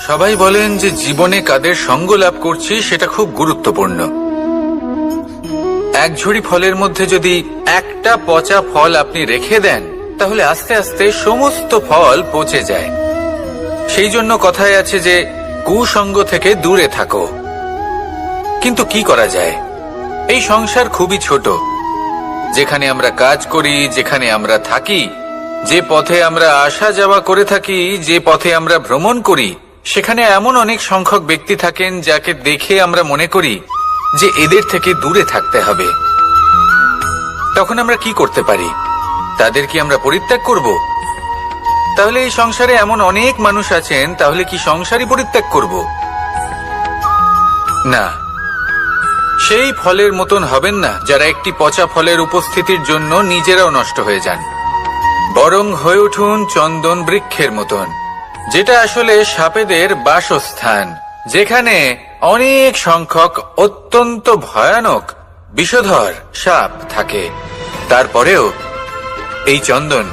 সবাই বলেন যে জীবনে কাদের সঙ্গ লাভ করছি সেটা খুব গুরুত্বপূর্ণ। এক ঝুড়ি ফলের মধ্যে যদি একটা পচা ফল আপনি রেখে দেন তাহলে আস্তে আস্তে সমস্ত ফল পচে যায়। সেই জন্য কথায় আছে যে কুসঙ্গ থেকে দূরে থাকো। কিন্তু কি করা যায়? এই সংসার খুবই ছোট। যেখানে আমরা কাজ করি, যেখানে আমরা থাকি, যে পথে আমরা আসা যাওয়া করে থাকি, যে পথে আমরা ভ্রমণ করি, সেখানে এমন অনেক সংখ্যক ব্যক্তি থাকেন যাকে দেখে আমরা মনে করি যে এদের থেকে দূরে থাকতে হবে। তখন আমরা কি করতে পারি? তাদের কি আমরা পরিত্যাগ করব? তাহলে এই সংসারে এমন অনেক মানুষ আছেন, তাহলে কি সংসারই পরিত্যাগ করব? না, সেই ফলের মতন হবেন না যারা একটি পচা ফলের উপস্থিতির জন্য নিজেরাও নষ্ট হয়ে যান। বরং হয়ে উঠুন চন্দন বৃক্ষের মতন, যেটা আসলে সাপেদের বাসস্থান, যেখানে অনেক সংখ্যক অত্যন্ত ভয়ানক বিষধর সাপ থাকে। তারপরেও এই চন্দন,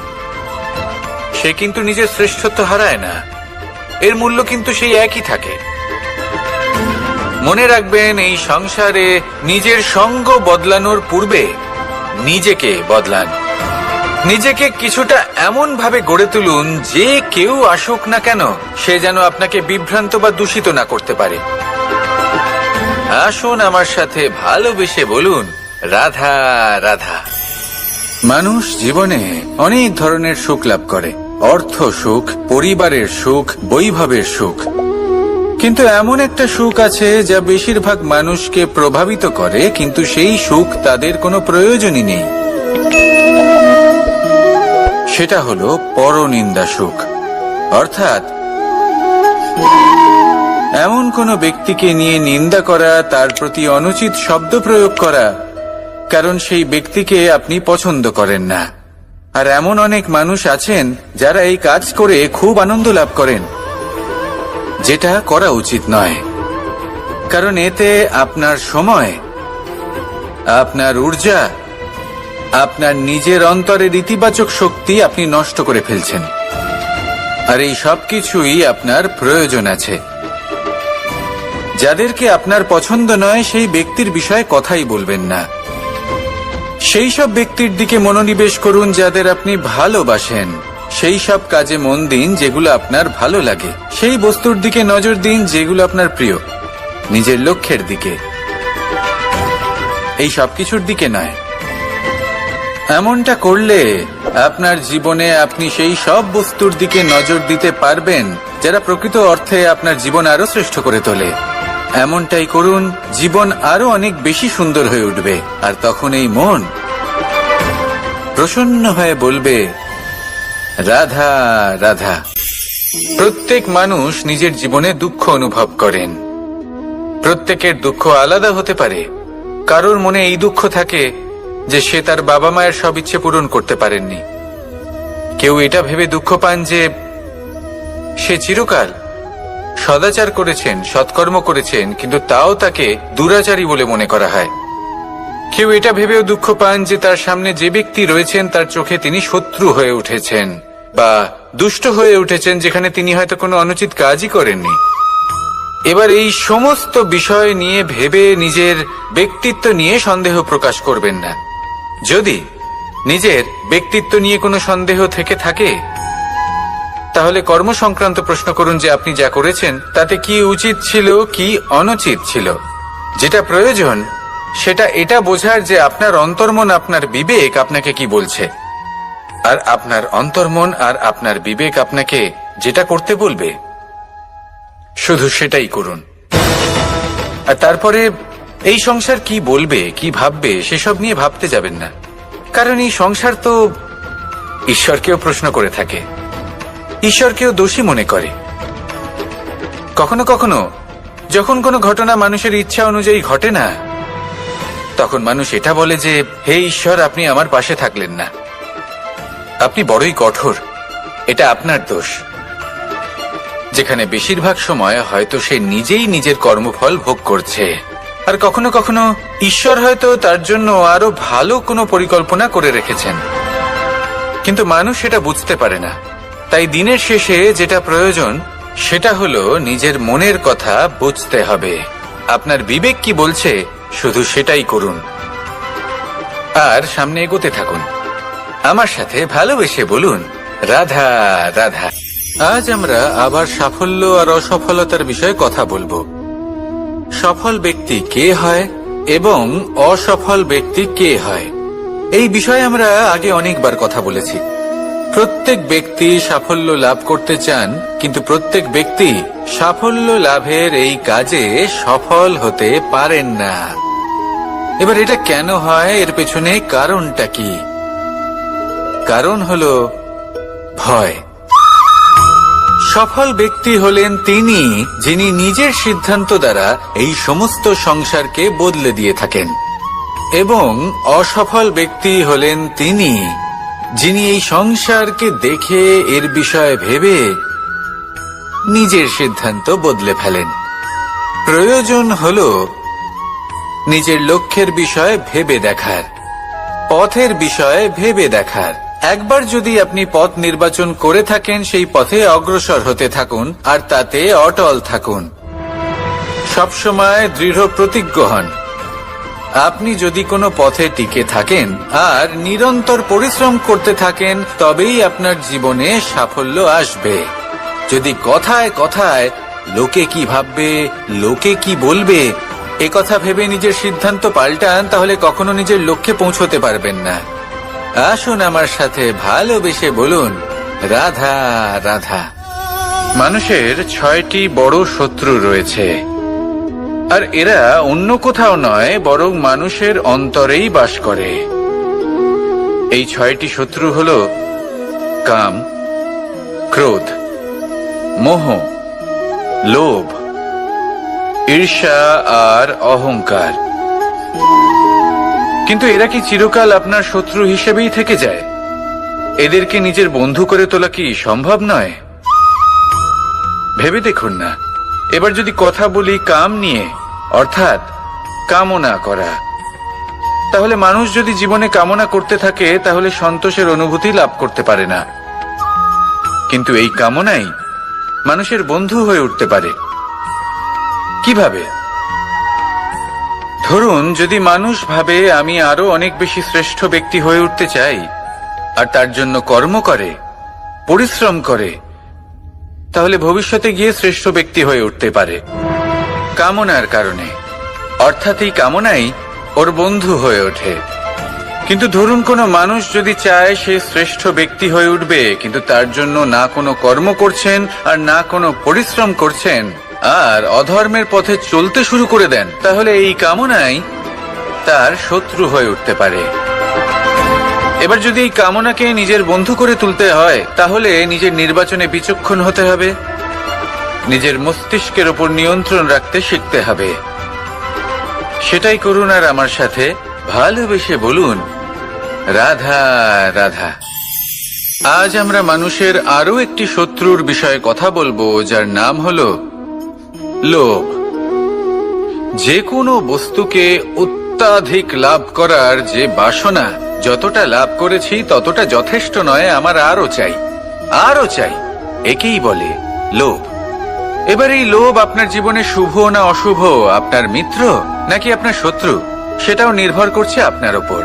সে কিন্তু নিজের শ্রেষ্ঠত্ব হারায় না। এর মূল্য কিন্তু সেই একই থাকে। মনে রাখবেন, এই সংসারে নিজের সঙ্গ বদলানোর পূর্বে নিজেকে বদলান। নিজেকে কিছুটা এমন ভাবে গড়ে তুলুন যে কেউ আসুক না কেন সে যেন আপনাকে বিভ্রান্ত বা দূষিত না করতে পারে। আসুন আমার সাথে ভালোবেসে বলুন, রাধা রাধা। মানুষ জীবনে অনেক ধরনের সুখ লাভ করে, অর্থ সুখ, পরিবারের সুখ, বৈভবের সুখ। কিন্তু এমন একটা সুখ আছে যা বেশিরভাগ মানুষকে প্রভাবিত করে, কিন্তু সেই সুখ তাদের কোনো প্রয়োজনই নেই। সেটা হলো পরনিন্দা সুখ। অর্থাৎ এমন কোনো ব্যক্তিকে নিয়ে নিন্দা করা, তার প্রতি অনুচিত শব্দ প্রয়োগ করা, কারণ সেই ব্যক্তিকে আপনি পছন্দ করেন না। আর এমন অনেক মানুষ আছেন যারা এই কাজ করে খুব আনন্দ লাভ করেন, যেটা করা উচিত নয়। কারণ এতে আপনার সময়, আপনার ঊর্জা, আপনার নিজের অন্তরের ইতিবাচক শক্তি আপনি নষ্ট করে ফেলছেন। আর এই সব কিছুই আপনার প্রয়োজন আছে। যাদেরকে আপনার পছন্দ নয় সেই ব্যক্তির বিষয়ে কথাই বলবেন না। সেই সব ব্যক্তির দিকে মনোনিবেশ করুন যাদের আপনি ভালোবাসেন। সেই সব কাজে মন দিন যেগুলো আপনার ভালো লাগে। সেই বস্তুর দিকে নজর দিন যেগুলো আপনার প্রিয়, নিজের লক্ষ্যের দিকে, এই সব কিছুর দিকে নয়। এমনটা করলে আপনার জীবনে আপনি সেই সব বস্তুর দিকে নজর দিতে পারবেন যারা প্রকৃত অর্থে আপনার জীবন আরো শ্রেষ্ঠ করে তোলে। এমনটাই করুন, জীবন আরো অনেক বেশি সুন্দর হয়ে উঠবে। আর তখন এই মন প্রসন্ন হয়ে বলবে, রাধা রাধা। প্রত্যেক মানুষ নিজের জীবনে দুঃখ অনুভব করেন। প্রত্যেকের দুঃখ আলাদা হতে পারে। কারোর মনে এই দুঃখ থাকে যে সে তার বাবা মায়ের সব ইচ্ছে পূরণ করতে পারেননি। কেউ এটা ভেবে দুঃখ পান যে সে চিরকাল সদাচার করেছেন, সৎকর্ম করেছেন, কিন্তু তাও তাকে দুরাচারী বলে মনে করা হয়। কেউ এটা ভেবেও দুঃখ পান যে তার সামনে যে ব্যক্তি রয়েছেন তার চোখে তিনি শত্রু হয়ে উঠেছেন বা দুষ্ট হয়ে উঠেছেন, যেখানে তিনি হয়তো কোনো অনুচিত কাজই করেননি। এবার এই সমস্ত বিষয় নিয়ে ভেবে নিজের ব্যক্তিত্ব নিয়ে সন্দেহ প্রকাশ করবেন না। যদি নিজের ব্যক্তিত্ব নিয়ে কোনো সন্দেহ থেকে থাকে তাহলে কর্ম সংক্রান্ত প্রশ্ন করুন যে আপনি যা করেছেন তাতে কি উচিত ছিল, কি অনুচিত ছিল। যেটা প্রয়োজন সেটা এটা বোঝার যে আপনার অন্তর্মন, আপনার বিবেক আপনাকে কি বলছে। আর আপনার অন্তর্মন আর আপনার বিবেক আপনাকে যেটা করতে বলবে শুধু সেটাই করুন। আর তারপরে এই সংসার কি বলবে, কি ভাববে সেসব নিয়ে ভাবতে যাবেন না। কারণ এই সংসার তো ঈশ্বরকেও প্রশ্ন করে থাকে, ঈশ্বরকেও দোষী মনে করে। কখনো কখনো যখন কোনো ঘটনা মানুষের ইচ্ছা অনুযায়ী ঘটে না, তখন মানুষ এটা বলে যে হে ঈশ্বর, আপনি আমার পাশে থাকলেন না, আপনি বড়ই কঠোর, এটা আপনার দোষ। যেখানে বেশিরভাগ সময় হয়তো সে নিজেই নিজের কর্মফল ভোগ করছে। আর কখনো কখনো ঈশ্বর হয়তো তার জন্য আরো ভালো কোনো পরিকল্পনা করে রেখেছেন, কিন্তু মানুষ সেটা বুঝতে পারে না। তাই দিনের শেষে যেটা প্রয়োজন সেটা হলো নিজের মনের কথা বুঝতে হবে। আপনার বিবেক কি বলছে শুধু সেটাই করুন আর সামনে এগোতে থাকুন। আমার সাথে ভালোবেসে বলুন, রাধা রাধা। আজ আমরা আবার সাফল্য আর অসফলতার বিষয়ে কথা বলবো। সফল ব্যক্তি কে হয় এবং অসফল ব্যক্তি কে হয়, এই বিষয়ে আমরা আগে অনেকবার কথা বলেছি। প্রত্যেক ব্যক্তি সাফল্য লাভ করতে চান, কিন্তু প্রত্যেক ব্যক্তি সাফল্য লাভের এই কাজে সফল হতে পারেন না। এবার এটা কেন হয়, এর পেছনে কারণটা কি? কারণ হলো ভয়। সফল ব্যক্তি হলেন তিনি যিনি নিজের সিদ্ধান্ত দ্বারা এই সমস্ত সংসারকে বদলে দিয়ে থাকেন, এবং অসফল ব্যক্তি হলেন তিনি যিনি এই সংসারকে দেখে এর বিষয়ে ভেবে নিজের সিদ্ধান্ত বদলে ফেলেন। প্রয়োজন হলো নিজের লক্ষ্যের বিষয়ে ভেবে দেখার, পথের বিষয়ে ভেবে দেখার। একবার যদি আপনি পথ নির্বাচন করে থাকেন, সেই পথে অগ্রসর হতে থাকুন আর তাতে অটল থাকুন। সবসময় দৃঢ় প্রতিজ্ঞ হন। আপনি যদি কোনো পথে টিকে থাকেন আর নিরন্তর পরিশ্রম করতে থাকেন, তবেই আপনার জীবনে সাফল্য আসবে। যদি কথায় কথায় লোকে কি ভাববে, লোকে কি বলবে, একথা ভেবে নিজের সিদ্ধান্ত পাল্টান, তাহলে কখনো নিজের লক্ষ্যে পৌঁছতে পারবেন না। আসুন আমার সাথে ভালোবেসে বলুন, রাধা রাধা। মানুষের 6টি বড় শত্রু রয়েছে, আর এরা অন্য কোথাও নয়, বরং মানুষের অন্তরেই বাস করে। এই 6টি শত্রু হল কাম, ক্রোধ, মোহ, লোভ, ঈর্ষা আর অহংকার। কিন্তু এরা কি চিরকাল আপনার শত্রু হিসেবেই থেকে যায়? এদেরকে নিজের বন্ধু করে তোলা কি সম্ভব নয়? ভেবে দেখুন না। এবার যদি কথা বলি কাম নিয়ে, অর্থাৎ কামনা করা, তাহলে মানুষ যদি জীবনে কামনা করতে থাকে তাহলে সন্তোষের অনুভূতি লাভ করতে পারে না। কিন্তু এই কামনাই মানুষের বন্ধু হয়ে উঠতে পারে। কিভাবে? ধরুন, যদি মানুষ ভাবে আমি আরো অনেক বেশি শ্রেষ্ঠ ব্যক্তি হয়ে উঠতে চাই, আর তার জন্য কর্ম করে, পরিশ্রম করে, তাহলে ভবিষ্যতে গিয়ে শ্রেষ্ঠ ব্যক্তি হয়ে উঠতে পারে কামনার কারণে। অর্থাৎ এই কামনাই ওর বন্ধু হয়ে ওঠে। কিন্তু ধরুন, কোনো মানুষ যদি চায় সে শ্রেষ্ঠ ব্যক্তি হয়ে উঠবে, কিন্তু তার জন্য না কোনো কর্ম করছেন আর না কোনো পরিশ্রম করছেন, আর অধর্মের পথে চলতে শুরু করে দেন, তাহলে এই কামনাই তার শত্রু হয়ে উঠতে পারে। এবার যদি এই কামনাকে নিজের বন্ধু করে তুলতে হয়, তাহলে নিজের নির্বাচনে বিচক্ষণ হতে হবে, নিজের মস্তিষ্কের ওপর নিয়ন্ত্রণ রাখতে শিখতে হবে। সেটাই করুন আর আমার সাথে ভালোবেসে বলুন, রাধা রাধা। আজ আমরা মানুষের আরো একটি শত্রুর বিষয়ে কথা বলবো, যার নাম হলো লোভ। যে কোনো বস্তুকে অত্যাধিক লাভ করার যে বাসনা, যতটা লাভ করেছি ততটা যথেষ্ট নয়, আমার আরো চাই, আরো চাই, একেই বলে লোভ। এবার এই লোভ আপনার জীবনে শুভ না অশুভ, আপনার মিত্র নাকি আপনার শত্রু, সেটাও নির্ভর করছে আপনার ওপর।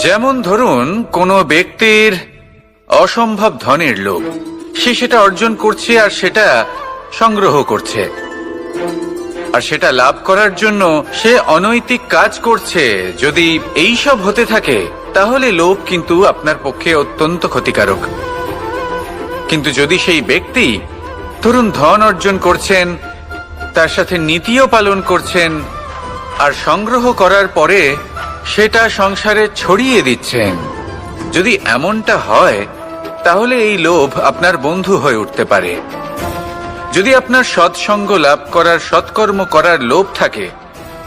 যেমন ধরুন, কোনো ব্যক্তির অসম্ভব ধনের লোভ, সে সেটা অর্জন করছে আর সেটা সংগ্রহ করছে, আর সেটা লাভ করার জন্য সে অনৈতিক কাজ করছে। যদি এই সব হতে থাকে, তাহলে লোভ কিন্তু আপনার পক্ষে অত্যন্ত ক্ষতিকারক। কিন্তু যদি সেই ব্যক্তি ধরুন ধন অর্জন করছেন, তার সাথে নীতিও পালন করছেন, আর সংগ্রহ করার পরে সেটা সংসারে ছড়িয়ে দিচ্ছেন, যদি এমনটা হয়, তাহলে এই লোভ আপনার বন্ধু হয়ে উঠতে পারে। যদি আপনার সৎসঙ্গ লাভ করার, সৎকর্ম করার লোভ থাকে,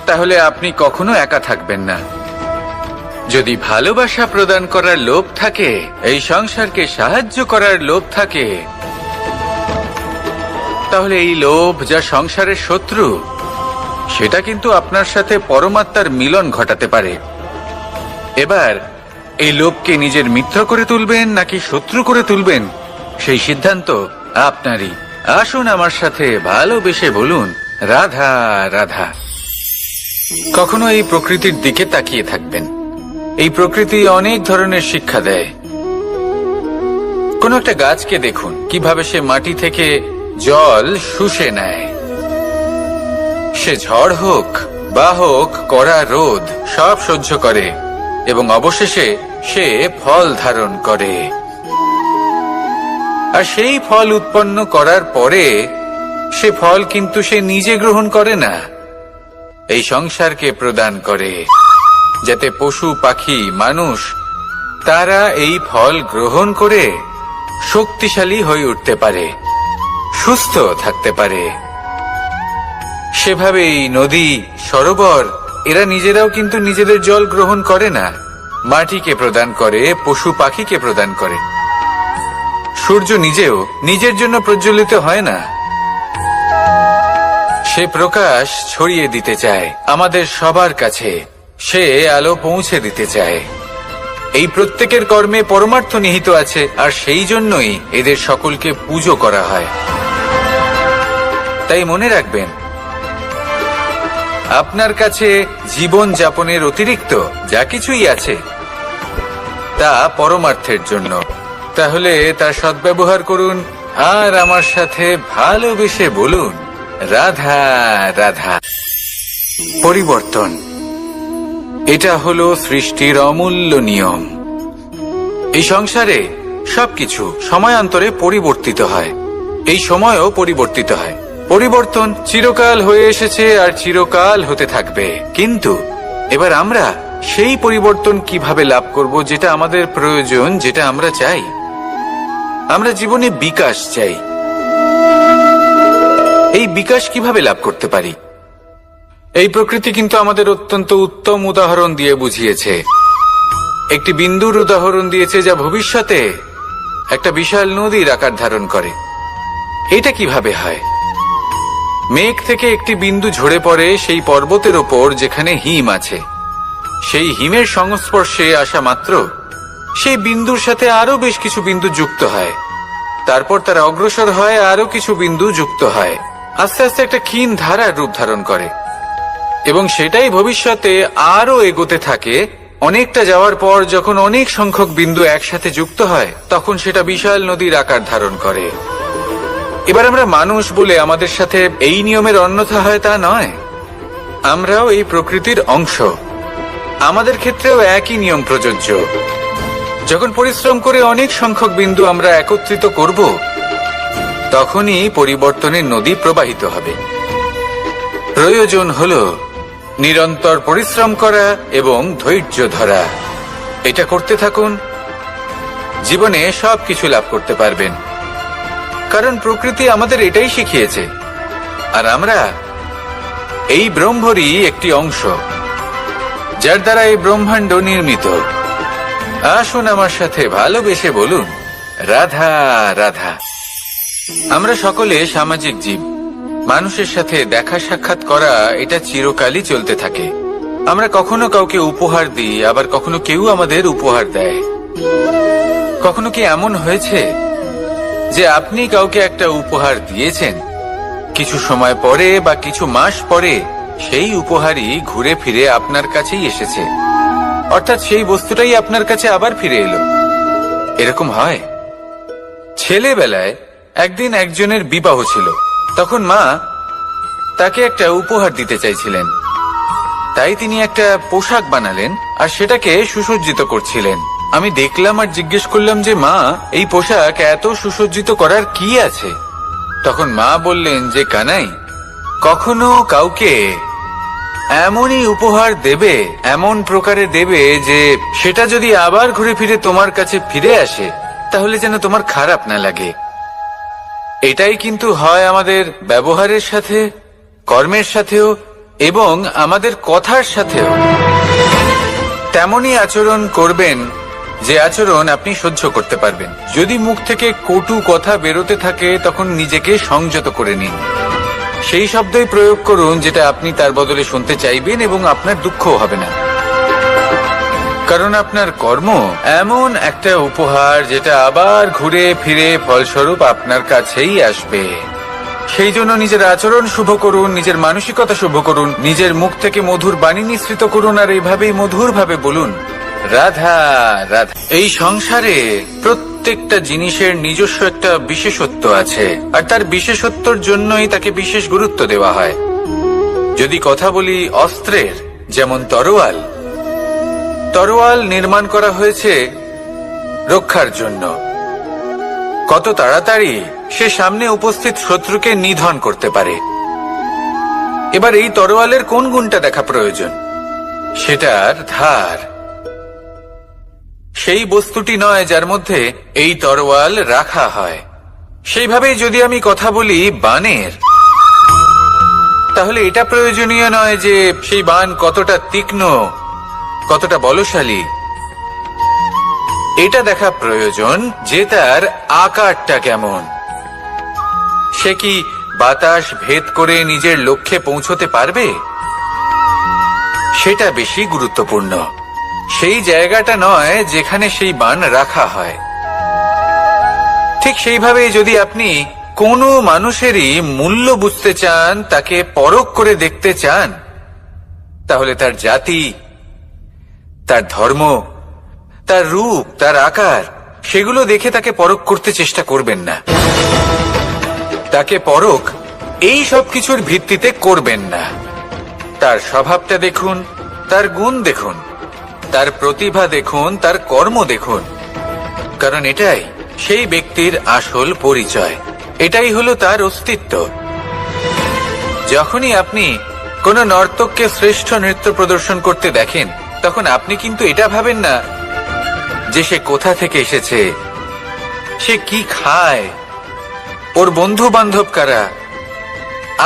তাহলে আপনি কখনো একা থাকবেন না। যদি ভালোবাসা প্রদান করার লোভ থাকে, এই সংসারকে সাহায্য করার লোভ থাকে, তাহলে এই লোভ যা সংসারের শত্রু, সেটা কিন্তু আপনার সাথে পরমাত্মার মিলন ঘটাতে পারে। এবার এই লোভকে নিজের মিত্র করে তুলবেন নাকি শত্রু করে তুলবেন, সেই সিদ্ধান্ত আপনারই। আসুন আমার সাথে ভালোবেসে বলুন, রাধা রাধা। কখনো এই প্রকৃতির দিকে তাকিয়ে থাকবেন। এই প্রকৃতি অনেক ধরনের শিক্ষা দেয়। কোন একটা গাছকে দেখুন কিভাবে সে মাটি থেকে জল শুষে নেয়। সে ঝড় হোক বা হোক কড়া রোদ সব সহ্য করে এবং অবশেষে সে ফল ধারণ করে। আর সেই ফল উৎপন্ন করার পরে সে ফল কিন্তু সে নিজে গ্রহণ করে না, এই সংসারকে প্রদান করে, যাতে পশু পাখি মানুষ তারা এই ফল গ্রহণ করে শক্তিশালী হয়ে উঠতে পারে, সুস্থ থাকতে পারে। সেভাবেই নদী, সরোবর এরা নিজেরাও কিন্তু নিজেদের জল গ্রহণ করে না, মাটিকে প্রদান করে, পশু পাখিকে প্রদান করে। সূর্য নিজেও নিজের জন্য প্রজ্বলিত হয় না, সে প্রকাশ ছড়িয়ে দিতে চায় আমাদের সবার কাছে, সে আলো পৌঁছে দিতে চায়। এই প্রত্যেকের কর্মে পরমার্থ নিহিত আছে, আর সেই জন্যই এদের সকলকে পুজো করা হয়। তাই মনে রাখবেন, আপনার কাছে জীবন যাপনের অতিরিক্ত যা কিছুই আছে তা পরমার্থের জন্য। তাহলে তার সদ্ব্যবহার করুন আর আমার সাথে ভালোবেসে বলুন, রাধা রাধা। পরিবর্তন, এটা হলো সৃষ্টির অমূল্য নিয়ম। এই সংসারে সবকিছু সময়ান্তরে পরিবর্তিত হয়, এই সময়ও পরিবর্তিত হয়। পরিবর্তন চিরকাল হয়ে এসেছে আর চিরকাল হতে থাকবে। কিন্তু এবার আমরা সেই পরিবর্তন কিভাবে লাভ করব যেটা আমাদের প্রয়োজন, যেটা আমরা চাই? আমরা জীবনে বিকাশ চাই। এই বিকাশ কিভাবে লাভ করতে পারি? এই প্রকৃতি কিন্তু আমাদের অত্যন্ত উত্তম উদাহরণ দিয়ে বুঝিয়েছে। একটি বিন্দুর উদাহরণ দিয়েছে যা ভবিষ্যতে একটা বিশাল নদীর আকার ধারণ করে। এটা কিভাবে হয়? মেঘ থেকে একটি বিন্দু ঝরে পড়ে সেই পর্বতের ওপর যেখানে হিম আছে। সেই হিমের সংস্পর্শে আসা মাত্র সেই বিন্দুর সাথে আরো বেশ কিছু বিন্দু যুক্ত হয়। তারপর তারা অগ্রসর হয়, আরো কিছু বিন্দু যুক্ত হয়, আস্তে আস্তে একটা ক্ষীণ ধারার রূপ ধারণ করে এবং সেটাই ভবিষ্যতে আরো এগোতে থাকে। অনেকটা যাওয়ার পর যখন অনেক সংখ্যক বিন্দু একসাথে যুক্ত হয় তখন সেটা বিশাল নদীর আকার ধারণ করে। এবার আমরা মানুষ বলে আমাদের সাথে এই নিয়মের অন্যথা হয় তা নয়। আমরাও এই প্রকৃতির অংশ, আমাদের ক্ষেত্রেও একই নিয়ম প্রযোজ্য। যখন পরিশ্রম করে অনেক সংখ্যক বিন্দু আমরা একত্রিত করব তখনই পরিবর্তনের নদী প্রবাহিত হবে। প্রয়োজন হলো নিরন্তর পরিশ্রম করা এবং ধৈর্য ধরা। এটা করতে থাকুন, জীবনে সবকিছু লাভ করতে পারবেন। কারণ প্রকৃতি আমাদের এটাই শিখিয়েছে, আর আমরা এই ব্রহ্মরই একটি অংশ, যার দ্বারা এই ব্রহ্মাণ্ড নির্মিত। আসুন আমার সাথে ভালোবেসে বলুন, রাধা রাধা। আমরা সকলে সামাজিক জীব। মানুষের সাথে দেখা সাক্ষাৎ করা এটা চিরকালই চলতে থাকে। আমরা কখনো কাউকে উপহার দিই, আবার কখনো কেউ আমাদের উপহার দেয়। কখনো কি এমন হয়েছে যে আপনি কাউকে একটা উপহার দিয়েছেন, কিছু সময় পরে বা কিছু মাস পরে সেই উপহারই ঘুরে ফিরে আপনার কাছেই এসেছে, অর্থাৎ সেই বস্তুটাই আপনার কাছে আবার ফিরে এলো? এরকম হয়। ছেলেবেলায় একদিন একজনের বিবাহ ছিল, তখন মা তাকে একটা উপহার দিতে চাইছিলেন। তাই তিনি একটা পোশাক বানালেন আর সেটাকে সুসজ্জিত করছিলেন। আমি দেখলাম আর জিজ্ঞেস করলাম যে, মা, এই পোশাক এত সুসজ্জিত করার কি আছে? তখন মা বললেন যে, কানাই, কখনো কাউকে এমনই উপহার দেবে, এমন প্রকারে দেবে যে সেটা যদি আবার ঘুরে ফিরে তোমার কাছে ফিরে আসে তাহলে যেন তোমার খারাপ না লাগে। এটাই কিন্তু হয় আমাদের ব্যবহারের সাথে, কর্মের সাথেও এবং আমাদের কথার সাথেও। তেমনই আচরণ করবেন যে আচরণ আপনি সহ্য করতে পারবেন। যদি মুখ থেকে কটু কথা বেরোতে থাকে তখন নিজেকে সংযত করে নিন। সেই শব্দই প্রয়োগ করুন যেটা আপনি তার বদলে শুনতে চাইবেন এবং আপনার দুঃখও হবে না। কারণ আপনার কর্ম এমন একটা উপহার যেটা আবার ঘুরে ফিরে ফলস্বরূপ আপনার কাছেই আসবে। সেই জন্য নিজের আচরণ শুভ করুন, নিজের মানসিকতা শুভ করুন, নিজের মুখ থেকে মধুর বাণী নিঃসৃত করুন, আর এইভাবেই মধুর ভাবে বলুন, রাধা রাধা। এই সংসারে প্রত্যেকটা জিনিসের নিজস্ব একটা বিশেষত্ব আছে, আর তার বিশেষত্বর জন্যই তাকে বিশেষ গুরুত্ব দেওয়া হয়। যদি কথা বলি অস্ত্রের, যেমন তরোয়াল, তরোয়াল নির্মাণ করা হয়েছে রক্ষার জন্য। কত তাড়াতাড়ি সে সামনে উপস্থিত শত্রুকে নিধন করতে পারে। এবার এই তরোয়ালের কোন গুণটা দেখা প্রয়োজন? সেটার ধার। সেই বস্তুটি নয় যার মধ্যে এই তরোয়াল রাখা হয়। সেইভাবেই যদি আমি কথা বলি বাণের, তাহলে এটা প্রয়োজনীয় নয় যে সেই বাণ কতটা তীক্ষ্ণ, কতটা বলশালী। এটা দেখা প্রয়োজন যে তার আকারটা কেমন। সে কি বাতাস ভেদ করে নিজের লক্ষ্যে পৌঁছতে পারবে? সেটা বেশি গুরুত্বপূর্ণ। সেই জায়গাটা নয় যেখানে সেই বাণ রাখা হয়। ঠিক সেইভাবে যদি আপনি কোনো মানুষেরই মূল্য বুঝতে চান, তাকে পরখ করে দেখতে চান, তাহলে তার জাতি, তার ধর্ম, তার রূপ, তার আকার, সেগুলো দেখে তাকে পরখ করতে চেষ্টা করবেন না। তাকে পরখ এই সব কিছুর ভিত্তিতে করবেন না। তার স্বভাবটা দেখুন, তার গুণ দেখুন, তার প্রতিভা দেখুন, তার কর্ম দেখুন, কারণ এটাই সেই ব্যক্তির আসল পরিচয়। এটাই হলো তার অস্তিত্ব। যখনই আপনি কোন নর্তককে শ্রেষ্ঠ নৃত্য প্রদর্শন করতে দেখেন, তখন আপনি কিন্তু এটা ভাবেন না যে সে কোথা থেকে এসেছে, সে কি খায়, ওর বন্ধু বান্ধব কারা।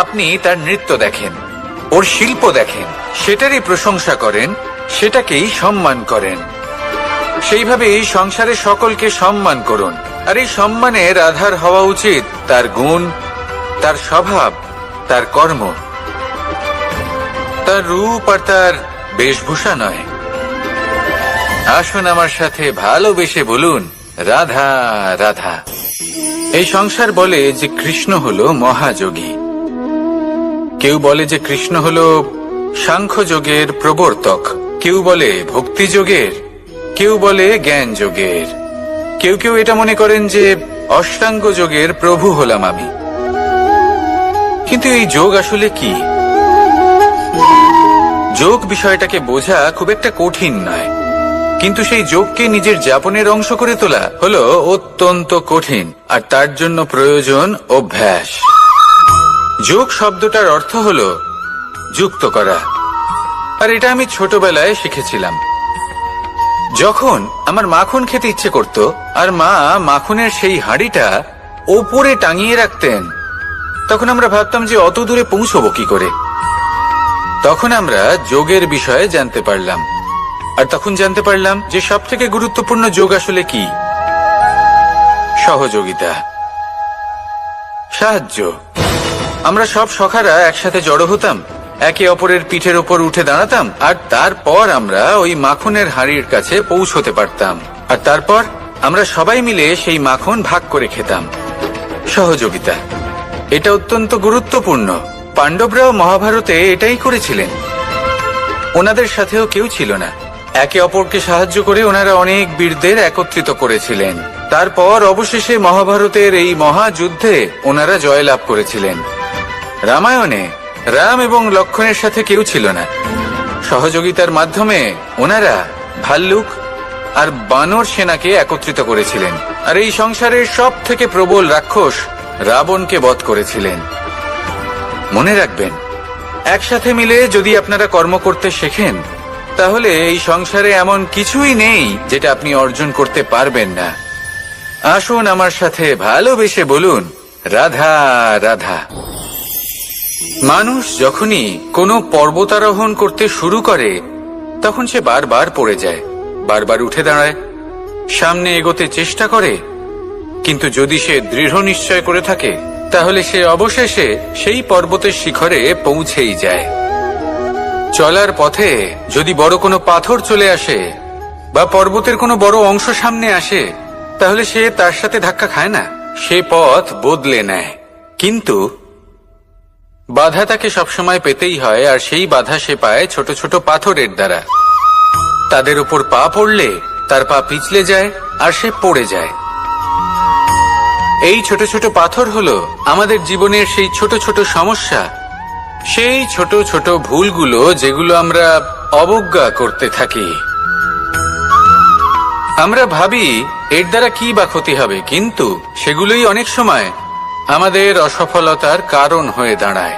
আপনি তার নৃত্য দেখেন, ওর শিল্প দেখেন, সেটারই প্রশংসা করেন, সেটাকেই সম্মান করেন। সেইভাবে এই সংসারে সকলকে সম্মান করুন। আর এই সম্মানের আধার হওয়া উচিত তার গুণ, তার স্বভাব, তার কর্ম, তার রূপ আর তার বেশভূষা নয়। আসুন আমার সাথে ভালোবেসে বলুন, রাধা রাধা। এই সংসার বলে যে কৃষ্ণ হলো মহাযোগী। কেউ বলে যে কৃষ্ণ হলো সাংখ্য যোগের প্রবর্তক, কেউ বলে ভক্তি যোগের, কেউ বলে জ্ঞান যোগের, কেউ কেউ এটা মনে করেন যে অষ্টাঙ্গ যোগের প্রভু হলাম আমি। কিন্তু এই যোগ আসলে কি? যোগ বিষয়টাকে বোঝা খুব একটা কঠিন নয়, কিন্তু সেই যোগকে নিজের যাপনের অংশ করে তোলা হলো অত্যন্ত কঠিন, আর তার জন্য প্রয়োজন অভ্যাস। যোগ শব্দটার অর্থ হলো যুক্ত করা, আর এটা আমি ছোটবেলায় শিখেছিলাম। যখন আমার মাখন খেতে ইচ্ছে করত, আর মা মাখনের সেই হাঁড়িটা ওপরে টাঙিয়ে রাখতেন, তখন আমরা ভাবতাম যে অত দূরে পৌঁছবো কি করে। তখন আমরা যোগের বিষয়ে জানতে পারলাম, আর তখন জানতে পারলাম যে সব থেকে গুরুত্বপূর্ণ যোগ আসলে কি? সহযোগিতা, সাহায্য। আমরা সব সখারা একসাথে জড়ো হতাম, একে অপরের পিঠের ওপর উঠে দাঁড়াতাম, আর তারপর আমরা ওই মাখনের হাঁড়ির কাছে পৌঁছতে পারতাম, আর তারপর আমরা সবাই মিলে সেই মাখন ভাগ করে খেতাম। সহযোগিতা, এটা অত্যন্ত গুরুত্বপূর্ণ। পাণ্ডবরাও মহাভারতে এটাই করেছিলেন। ওনাদের সাথেও কেউ ছিল না। একে অপরকে সাহায্য করে ওনারা অনেক বীরদের একত্রিত করেছিলেন। তারপর অবশেষে মহাভারতের এই মহাযুদ্ধে ওনারা জয়লাভ করেছিলেন। রামায়ণে রাম এবং লক্ষ্মণের সাথে কেউ ছিল না। সহযোগিতার মাধ্যমে ওনারা ভাল্লুক আর বানর সেনাকে একত্রিত করেছিলেন, আর এই সংসারের সব থেকে প্রবল রাক্ষস রাবণকে বধ করেছিলেন। মনে রাখবেন, একসাথে মিলে যদি আপনারা কর্ম করতে শেখেন, তাহলে এই সংসারে এমন কিছুই নেই যেটা আপনি অর্জন করতে পারবেন না। আসুন আমার সাথে ভালোবেসে বলুন, রাধা রাধা। মানুষ যখনই কোনো পর্বতারোহণ করতে শুরু করে, তখন সে বারবার পড়ে যায়, বারবার উঠে দাঁড়ায়, সামনে এগোতে চেষ্টা করে, কিন্তু যদি সে দৃঢ় নিশ্চয় করে থাকে, তাহলে সে অবশেষে সেই পর্বতের শিখরে পৌঁছেই যায়। চলার পথে যদি বড় কোনো পাথর চলে আসে বা পর্বতের কোনো বড় অংশ সামনে আসে, তাহলে সে তার সাথে ধাক্কা খায় না, সে পথ বদলে নেয়। কিন্তু বাধা তাকে সবসময় পেতেই হয়, আর সেই বাধা সে পায় ছোট ছোট পাথরের দ্বারা। তাদের উপর পা পড়লে তার পা পিছলে যায় আর সে পড়ে যায়। এই ছোট ছোট পাথর হলো আমাদের জীবনের সেই ছোট ছোট সমস্যা, সেই ছোট ছোট ভুলগুলো যেগুলো আমরা অবজ্ঞা করতে থাকি। আমরা ভাবি এর দ্বারা কি বা ক্ষতি হবে, কিন্তু সেগুলোই অনেক সময় আমাদের অসফলতার কারণ হয়ে দাঁড়ায়।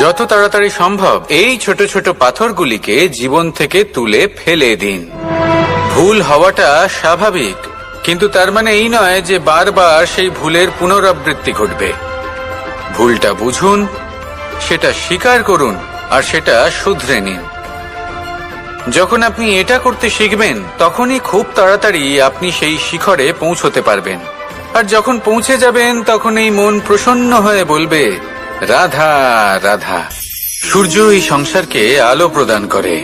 যত তাড়াতাড়ি সম্ভব এই ছোট ছোট পাথরগুলিকে জীবন থেকে তুলে ফেলে দিন। ভুল হওয়াটা স্বাভাবিক, কিন্তু তার মানে এই নয় যে বারবার সেই ভুলের পুনরাবৃত্তি ঘটবে। ভুলটা বুঝুন, সেটা স্বীকার করুন আর সেটা শুধরে নিন। যখন আপনি এটা করতে শিখবেন, তখনই খুব তাড়াতাড়ি আপনি সেই শিখরে পৌঁছতে পারবেন। আর যখন পৌঁছে যাবেন, তখন এই মন প্রসন্ন হয়ে বলবে, রাধা রাধা। সূর্য এই সংসারকে আলো প্রদান করে।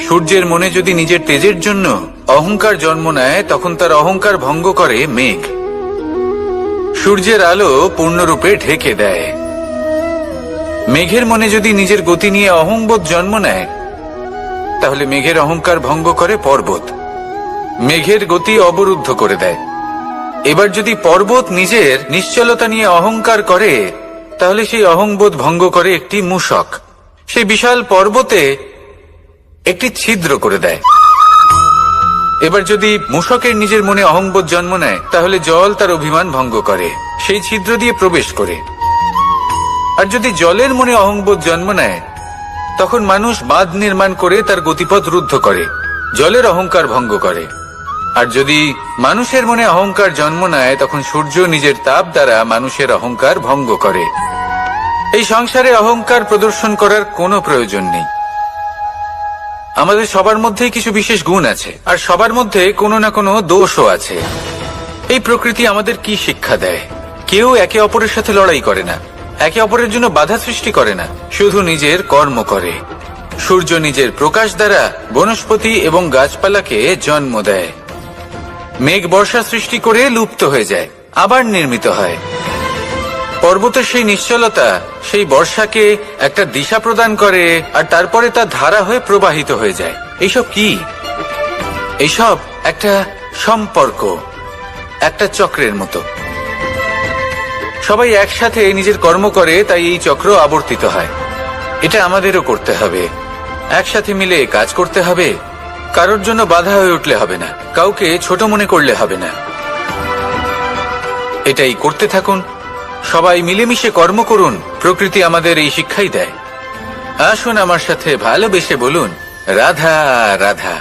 সূর্যের মনে যদি নিজের তেজের জন্য অহংকার জন্ম নেয়, তখন তার অহংকার ভঙ্গ করে মেঘ। সূর্যের আলো পূর্ণরূপে ঢেকে দেয়। মেঘের মনে যদি নিজের গতি নিয়ে অহংবোধ জন্ম নেয়, তাহলে মেঘের অহংকার ভঙ্গ করে পর্বত। মেঘের গতি অবরুদ্ধ করে দেয়। এবার যদি পর্বত নিজের নিশ্চলতা নিয়ে অহংকার করে, তাহলে সেই অহংবোধ ভঙ্গ করে একটি মূষক। সেই বিশাল পর্বতে একটি ছিদ্র করে দেয়। এবার যদি মূষকের নিজের মনে অহংবোধ জন্ম নেয়, তাহলে জল তার অভিমান ভঙ্গ করে, সেই ছিদ্র দিয়ে প্রবেশ করে। আর যদি জলের মনে অহংবোধ জন্ম নেয়, তখন মানুষ বাঁধ নির্মাণ করে তার গতিপথ রুদ্ধ করে, জলের অহংকার ভঙ্গ করে। আর যদি মানুষের মনে অহংকার জন্ম নেয়, তখন সূর্য নিজের তাপ দ্বারা মানুষের অহংকার ভঙ্গ করে। এই সংসারে অহংকার প্রদর্শন করার কোনো প্রয়োজন নেই। আমাদের সবার মধ্যেই কিছু বিশেষ গুণ আছে, আর সবার মধ্যে কোনো না কোনো দোষও আছে। এই প্রকৃতি আমাদের কি শিক্ষা দেয়? কেউ একে অপরের সাথে লড়াই করে না, একে অপরের জন্য বাধা সৃষ্টি করে না, শুধু নিজের কর্ম করে। সূর্য নিজের প্রকাশ দ্বারা বনস্পতি এবং গাছপালাকে জন্ম দেয়। মেঘ বর্ষা সৃষ্টি করে লুপ্ত হয়ে যায়, আবার নির্মিত হয়। পর্বতের সেই নিশ্চলতা সেই বর্ষাকে একটা দিশা প্রদান করে, আর তারপরে তা ধারা হয়ে প্রবাহিত হয়ে যায়। এইসব কি? এইসব একটা সম্পর্ক, একটা চক্রের মতো। সবাই একসাথে নিজের কর্ম করে, তাই এই চক্র আবর্তিত হয়। এটা আমাদেরও করতে হবে, একসাথে মিলে কাজ করতে হবে। কারোর জন্য বাধা হয়ে উঠলে হবে না, কাউকে ছোট মনে করলে হবে না। এটাই করতে থাকুন, সবাই মিলেমিশে কর্ম করুন। প্রকৃতি আমাদের এই শিক্ষাই দেয়। আসুন আমার সাথে ভালোবেসে বলুন, রাধা রাধা।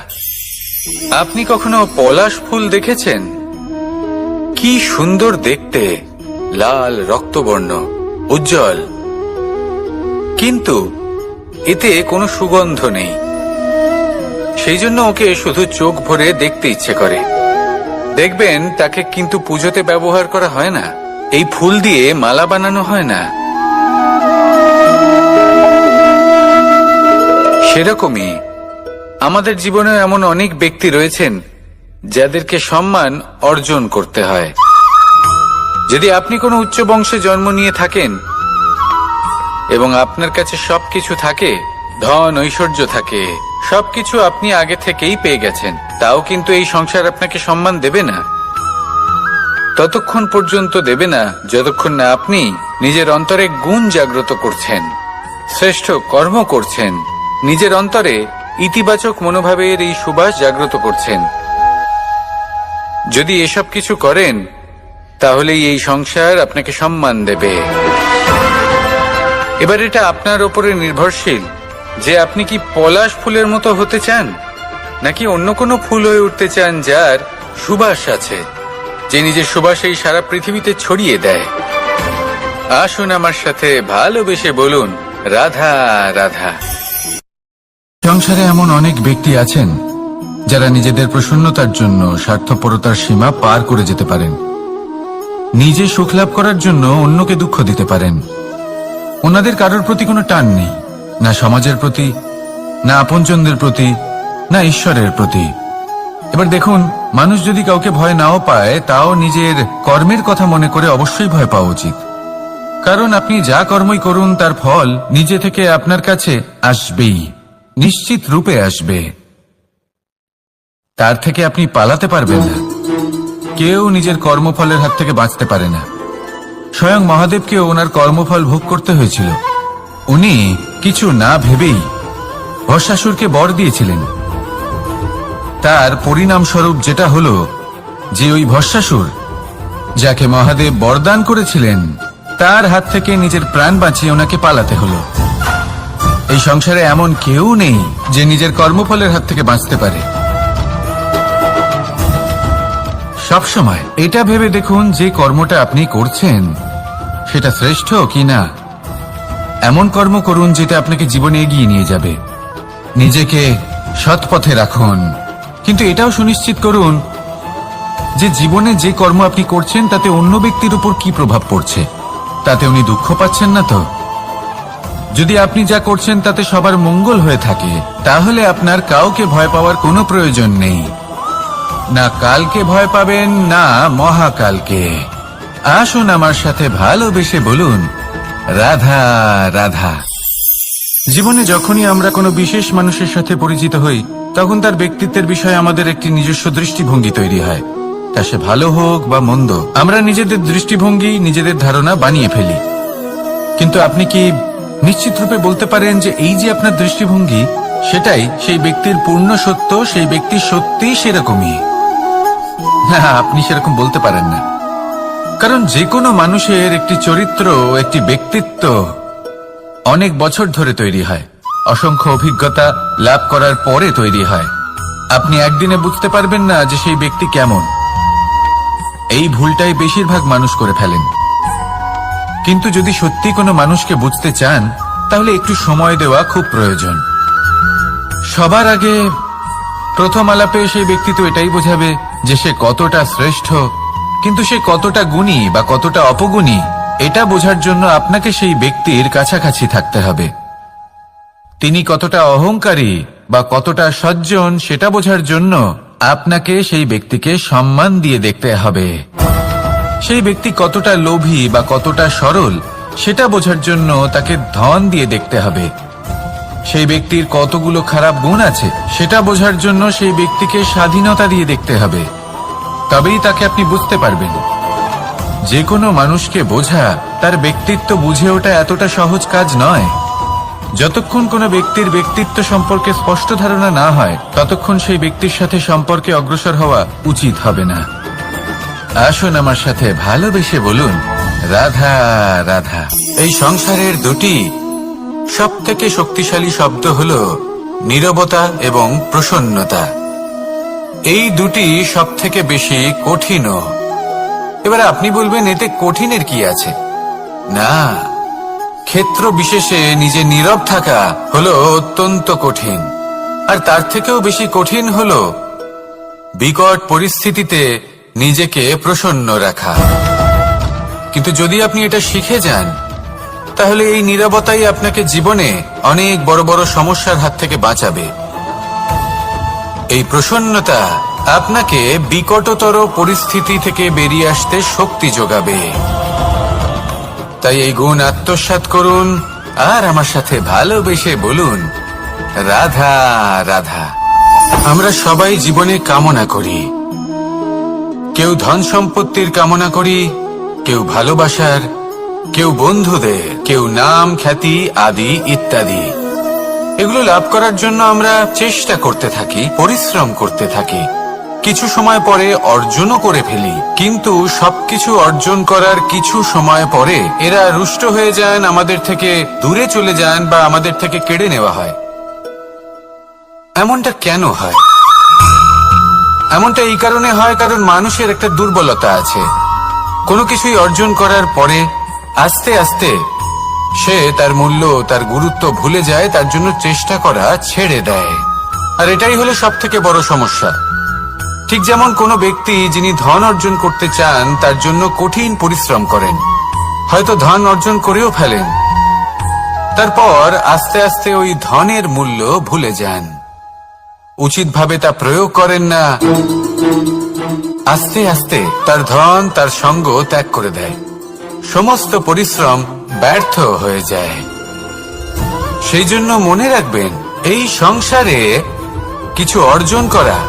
আপনি কখনো পলাশ ফুল দেখেছেন? কি সুন্দর দেখতে, লাল রক্তবর্ণ, উজ্জ্বল, কিন্তু এতে কোনো সুগন্ধ নেই। সেই জন্য ওকে শুধু চোখ ভরে দেখতে ইচ্ছে করে। দেখবেন তাকে কিন্তু পুজোতে ব্যবহার করা হয় না, এই ফুল দিয়ে মালা বানানো হয় না। সেরকমই আমাদের জীবনে এমন অনেক ব্যক্তি রয়েছেন যাদেরকে সম্মান অর্জন করতে হয়। যদি আপনি কোনো উচ্চ বংশে জন্ম নিয়ে থাকেন এবং আপনার কাছে সবকিছু থাকে, ধন ঐশ্বর্য থাকে, সবকিছু আপনি আগে থেকেই পেয়ে গেছেন, তাও কিন্তু এই সংসার আপনাকে সম্মান দেবে না। ততক্ষণ পর্যন্ত দেবে না যতক্ষণ না আপনি নিজের অন্তরে গুণ জাগ্রত করছেন, শ্রেষ্ঠ কর্ম করছেন, নিজের অন্তরে ইতিবাচক মনোভাবের এই সুবাস জাগ্রত করছেন। যদি এসব কিছু করেন, তাহলেই এই সংসার আপনাকে সম্মান দেবে। এবার এটা আপনার উপরে নির্ভরশীল যে আপনি কি পলাশ ফুলের মতো হতে চান, নাকি অন্য কোনো ফুল হয়ে উঠতে চান যার সুবাস আছে, যে নিজের সুবাস এই সারা পৃথিবীতে ছড়িয়ে দেয়। আসুন আমার সাথে ভালোবেসে বলুন, রাধা রাধা। সংসারে এমন অনেক ব্যক্তি আছেন যারা নিজেদের প্রসন্নতার জন্য স্বার্থপরতার সীমা পার করে যেতে পারেন। নিজে সুখ লাভ করার জন্য অন্যকে দুঃখ দিতে পারেন। ওনাদের কারোর প্রতি কোনো টান নেই, না সমাজের প্রতি, না আপনজনদের প্রতি, না ঈশ্বরের প্রতি। এবার দেখুন, মানুষ যদি কাউকে ভয় নাও পায়, তাও নিজের কর্মের কথা মনে করে অবশ্যই ভয় পাওয়া উচিত। কারণ আপনি যা কর্মই করুন তার ফল নিজে থেকে আপনার কাছে আসবেই, নিশ্চিত রূপে আসবে। তার থেকে আপনি পালাতে পারবেন না। কেউ নিজের কর্মফলের হাত থেকে বাঁচতে পারে না। স্বয়ং মহাদেবকেও ওনার কর্মফল ভোগ করতে হয়েছিল। উনি কিছু না ভেবেই ভস্মাসুরকে বর দিয়েছিলেন। তার পরিণামস্বরূপ যেটা হলো যে ওই ভস্মাসুর, যাকে মহাদেব বরদান করেছিলেন, তার হাত থেকে নিজের প্রাণ বাঁচিয়ে ওনাকে পালাতে হলো। এই সংসারে এমন কেউ নেই যে নিজের কর্মফলের হাত থেকে বাঁচতে পারে। সবসময় এটা ভেবে দেখুন যে কর্মটা আপনি করছেন সেটা শ্রেষ্ঠ কি না। এমন কর্ম করুন যেটা আপনাকে জীবনে এগিয়ে নিয়ে যাবে। নিজেকে সৎ পথে রাখুন, কিন্তু এটাও সুনিশ্চিত করুন যে জীবনে যে কর্ম আপনি করছেন তাতে অন্য ব্যক্তির উপর কি প্রভাব পড়ছে, তাতে উনি দুঃখ পাচ্ছেন না তো। যদি আপনি যা করছেন তাতে সবার মঙ্গল হয়ে থাকে, তাহলে আপনার কাউকে ভয় পাওয়ার কোনো প্রয়োজন নেই। না কালকে ভয় পাবেন, না মহাকালকে। আসুন আমার সাথে ভালোবেসে বলুন, রাধা রাধা। জীবনে যখনই আমরা কোনো বিশেষ মানুষের সাথে পরিচিত হই, তখন তার ব্যক্তিত্বের বিষয়ে আমাদের একটি নিজস্ব দৃষ্টিভঙ্গি তৈরি হয়। তা সে ভালো হোক বা মন্দ, আমরা নিজেদের দৃষ্টিভঙ্গি, নিজেদের ধারণা বানিয়ে ফেলি। কিন্তু আপনি কি নিশ্চিত রূপে বলতে পারেন যে এই যে আপনার দৃষ্টিভঙ্গি, সেটাই সেই ব্যক্তির পূর্ণ সত্য, সেই ব্যক্তি সত্যিই সেরকমই? না, আপনি সেরকম বলতে পারেন না। কারণ যে কোনো মানুষের একটি চরিত্র, একটি ব্যক্তিত্ব অনেক বছর ধরে তৈরি হয়, অসংখ্য অভিজ্ঞতা লাভ করার পরে তৈরি হয়। আপনি একদিনে বুঝতে পারবেন না যে সেই ব্যক্তি কেমন। এই ভুলটাই বেশিরভাগ মানুষ করে ফেলেন। কিন্তু যদি সত্যি কোনো মানুষকে বুঝতে চান, তাহলে একটু সময় দেওয়া খুব প্রয়োজন। সবার আগে প্রথম আলাপে সেই ব্যক্তি তো এটাই বোঝাবে যে সে কতটা শ্রেষ্ঠ, কিন্তু সে কতটা গুণী বা কতটা অপগুণী, এটা বোঝার জন্য আপনাকে সেই ব্যক্তির কাছাকাছি থাকতে হবে। তিনি কতটা অহংকারী বা কতটা সজ্জন, সেটা বোঝার জন্য আপনাকে সেই ব্যক্তিকে সম্মান দিয়ে দেখতে হবে। সেই ব্যক্তি কতটা লোভী বা কতটা সরল, সেটা বোঝার জন্য তাকে ধন দিয়ে দেখতে হবে। সেই ব্যক্তির কতগুলো খারাপ গুণ আছে, সেটা বোঝার জন্য সেই ব্যক্তিকে স্বাধীনতা দিয়ে দেখতে হবে। তবেই তাকে আপনি বুঝতে পারবেন। যে কোনো মানুষকে বোঝা, তার ব্যক্তিত্ব বুঝে ওঠা এতটা সহজ কাজ নয়। যতক্ষণ কোনো ব্যক্তির ব্যক্তিত্ব সম্পর্কে স্পষ্ট ধারণা না হয়, ততক্ষণ সেই ব্যক্তির সাথে সম্পর্কে অগ্রসর হওয়া উচিত হবে না। আসুন আমার সাথে ভালোবেসে বলুন, রাধা রাধা। এই সংসারের দুটি সব থেকে শক্তিশালী শব্দ হল নীরবতা এবং প্রসন্নতা। এই দুটি সব থেকে বেশি কঠিনও। এবার আপনি বলবেন, এতে কঠিনের কি আছে? না, ক্ষেত্র বিশেষে নিজে নীরব থাকা হলো অত্যন্ত কঠিন। আর তার থেকেও বেশি কঠিন হলো বিকট পরিস্থিতিতে নিজেকে প্রসন্ন রাখা। কিন্তু যদি আপনি এটা শিখে যান, তাহলে এই নীরবতাই আপনাকে জীবনে অনেক বড় বড় সমস্যার হাত থেকে বাঁচাবে। এই প্রসন্নতা আপনাকে বিকটতর পরিস্থিতি থেকে বেরিয়ে আসতে শক্তি যোগাবে। তাই এই গুণ আত্মসাৎ করুন আর আমার সাথে ভালোবেসে বলুন, রাধা রাধা। আমরা সবাই জীবনে কামনা করি। কেউ ধন সম্পত্তির কামনা করি, কেউ ভালোবাসার, কেউ বন্ধুদের, কেউ নাম, খ্যাতি আদি ইত্যাদি। এগুলো লাভ করার জন্য আমরা চেষ্টা করতে থাকি, পরিশ্রম করতে থাকি। কিছু সময় পরে অর্জনও করে ফেলি, কিন্তু সবকিছু অর্জন করার কিছু সময় পরে এরা রুষ্ট হয়ে যান, আমাদের থেকে দূরে চলে যান বা আমাদের থেকে কেড়ে নেওয়া হয়। এমনটা কেন হয়? এমনটা এই কারণে হয় কারণ মানুষের একটা দুর্বলতা আছে। কোনো কিছুই অর্জন করার পরে আস্তে আস্তে সে তার মূল্য, তার গুরুত্ব ভুলে যায়, তার জন্য চেষ্টা করা ছেড়ে দেয়। আর এটাই হলো সব থেকে বড় সমস্যা। ঠিক যেমন কোনো ব্যক্তি যিনি ধন অর্জন করতে চান, তার জন্য কঠিন পরিশ্রম করেন, হয়তো ধন অর্জন করেও ফেলেন, তারপর আস্তে আস্তে ওই ধনের মূল্য ভুলে যান, উচিতভাবে তা প্রয়োগ করেন না, আস্তে আস্তে তার ধন, তার সঙ্গ ত্যাগ করে দেয়। সমস্ত পরিশ্রম ব্যর্থ হয়ে যায়। সেই জন্য মনে রাখবেন, এই সংসারে কিছু অর্জন করা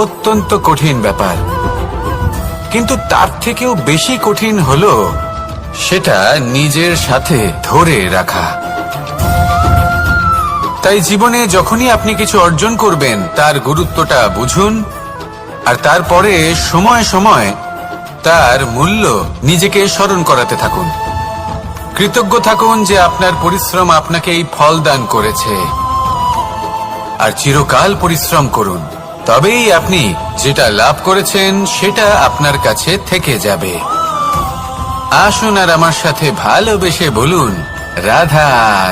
অত্যন্ত কঠিন ব্যাপার, কিন্তু তার থেকেও বেশি কঠিন হলো সেটা নিজের সাথে ধরে রাখা। তাই জীবনে যখনই আপনি কিছু অর্জন করবেন তার গুরুত্বটা বুঝুন, আর তারপরে সময় সময় তার মূল্য নিজেকে স্মরণ করাতে থাকুন। কৃতজ্ঞ থাকুন যে আপনার পরিশ্রম আপনাকে এই ফল দান করেছে, আর চিরকাল পরিশ্রম করুন। তবেই আপনি যেটা লাভ করেছেন সেটা আপনার কাছে থেকে যাবে। আসুন আর আমার সাথে ভালোবেসে বলুন, রাধা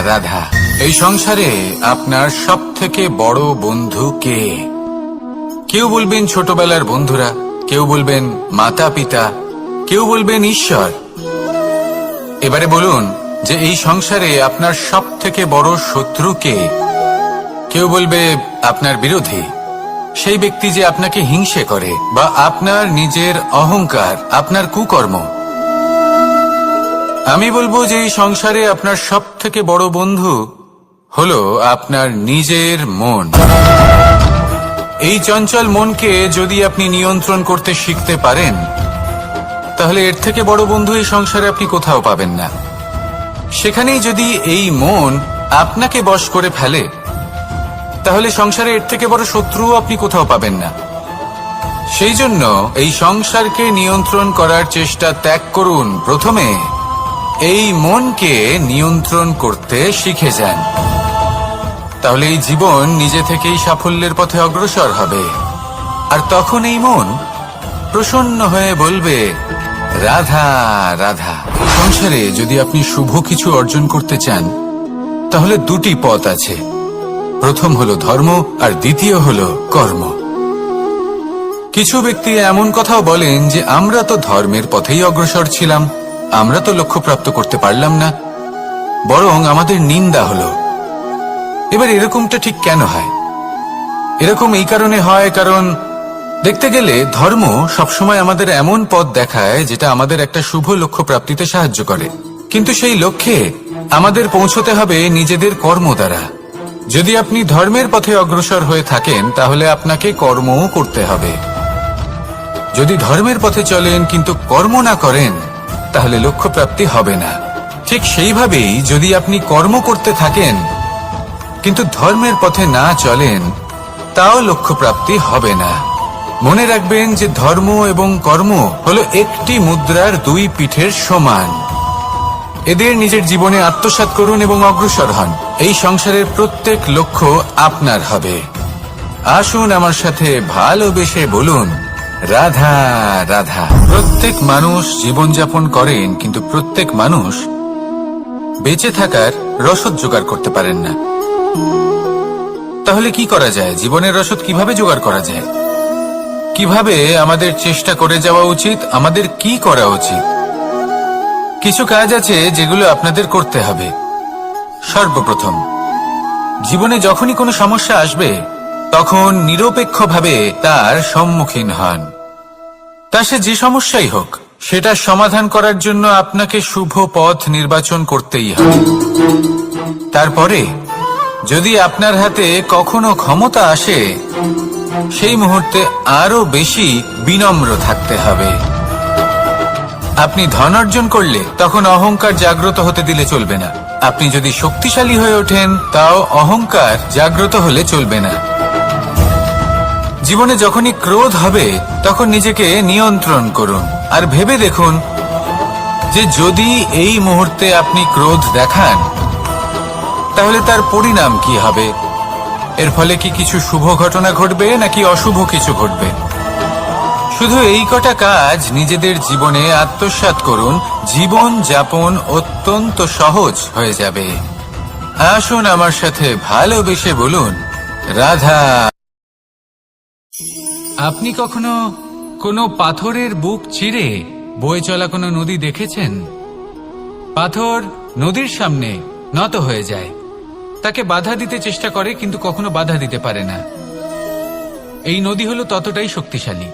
রাধা। এই সংসারে আপনার সবথেকে বড় বন্ধু কে? কেউ বলবেন ছোটবেলার বন্ধুরা, কেউ বলবেন মাতা পিতা, কেউ বলবেন ঈশ্বর। এবারে বলুন যে এই সংসারে আপনার সবথেকে বড় শত্রু কে? কেউ বলবে আপনার বিরোধী, সেই ব্যক্তি যে আপনাকে হিংসে করে, বা আপনার নিজের অহংকার, আপনার কুকর্ম। আমি বলবো যে এই সংসারে আপনার সবথেকে বড় বন্ধু হলো আপনার নিজের মন। এই চঞ্চল মনকে যদি আপনি নিয়ন্ত্রণ করতে শিখতে পারেন, তাহলে এর থেকে বড় বন্ধু এই সংসারে আপনি কোথাও পাবেন না। সেখানেই যদি এই মন আপনাকে বশ করে ফেলে, তাহলে সংসারে এর থেকে বড় শত্রুও আপনি কোথাও পাবেন না। সেই জন্য এই সংসারকে নিয়ন্ত্রণ করার চেষ্টা ত্যাগ করুন। প্রথমে এই মনকে নিয়ন্ত্রণ করতে শিখে যান, তাহলে এই জীবন নিজে থেকেই সাফল্যের পথে অগ্রসর হবে। আর তখন এই মন প্রসন্ন হয়ে বলবে, রাধা রাধা। সংসারে যদি আপনি শুভ কিছু অর্জন করতে চান, তাহলে দুটি পথ আছে। প্রথম হলো ধর্ম, আর দ্বিতীয় হলো কর্ম। কিছু ব্যক্তি এমন কথাও বলেন যে আমরা তো ধর্মের পথেই অগ্রসর ছিলাম, আমরা তো লক্ষ্য প্রাপ্ত করতে পারলাম না, বরং আমাদের নিন্দা হলো। এবার এরকমটা ঠিক কেন হয়? এরকম এই কারণে হয়, কারণ দেখতে গেলে ধর্ম সবসময় আমাদের এমন পথ দেখায় যেটা আমাদের একটা শুভ লক্ষ্য প্রাপ্তিতে সাহায্য করে, কিন্তু সেই লক্ষ্যে আমাদের পৌঁছতে হবে নিজেদের কর্ম দ্বারা। যদি আপনি ধর্মের পথে অগ্রসর হয়ে থাকেন, তাহলে আপনাকে কর্মও করতে হবে। যদি ধর্মের পথে চলেন কিন্তু কর্ম না করেন, তাহলে লক্ষ্য প্রাপ্তি হবে না। ঠিক সেইভাবেই যদি আপনি কর্ম করতে থাকেন কিন্তু ধর্মের পথে না চলেন, তাও লক্ষ্য প্রাপ্তি হবে না। মনে রাখবেন যে ধর্ম এবং কর্ম হলো একটি মুদ্রার দুই পিঠের সমান। এদের নিজের জীবনে আত্মসাৎ করুন এবং অগ্রসর হন। এই সংসারের প্রত্যেক লক্ষ্য আপনার হবে। আসুন আমার সাথে ভালোবেসে বলুন, রাধা রাধা। প্রত্যেক মানুষ জীবনযাপন করেন, কিন্তু প্রত্যেক মানুষ বেঁচে থাকার রসদ জোগাড় করতে পারেন না। তাহলে কি করা যায়? জীবনের রসদ কিভাবে জোগাড় করা যায়? কিভাবে আমাদের চেষ্টা করে যাওয়া উচিত? আমাদের কি করা উচিত? কিছু কাজ আছে যেগুলো আপনাদের করতে হবে। সর্বপ্রথম, জীবনে যখনই কোনো সমস্যা আসবে, তখন নিরপেক্ষভাবে তার সম্মুখীন হন। তা সে যে সমস্যাই হোক, সেটা সমাধান করার জন্য আপনাকে শুভ পথ নির্বাচন করতেই হবে। তারপরে যদি আপনার হাতে কখনো ক্ষমতা আসে, সেই মুহূর্তে আরো বেশি বিনম্র থাকতে হবে। আপনি ধন অর্জন করলে তখন অহংকার জাগ্রত হতে দিলে চলবে না। আপনি যদি শক্তিশালী হয়ে ওঠেন, তাও অহংকার জাগ্রত হলে চলবে না। জীবনে যখনই ক্রোধ হবে, তখন নিজেকে নিয়ন্ত্রণ করুন, আর ভেবে দেখুন যে যদি এই মুহূর্তে আপনি ক্রোধ দেখান, তাহলে তার পরিণাম কি হবে। এর ফলে কি কিছু শুভ ঘটনা ঘটবে, নাকি অশুভ কিছু ঘটবে? শুধু এই কটা কাজ নিজেদের জীবনে আত্মসাৎ করুন, জীবন যাপন অত্যন্ত সহজ হয়ে যাবে। আসুন আমার সাথে ভালোবেসে বলুন, রাধা। আপনি কখনো কোনো পাথরের বুক চিরে বয়ে চলা কোনো নদী দেখেছেন? পাথর নদীর সামনে নত হয়ে যায়, তাকে বাধা দিতে চেষ্টা করে কিন্তু কখনো বাধা দিতে পারে না। এই নদী হলো ততটাই শক্তিশালী,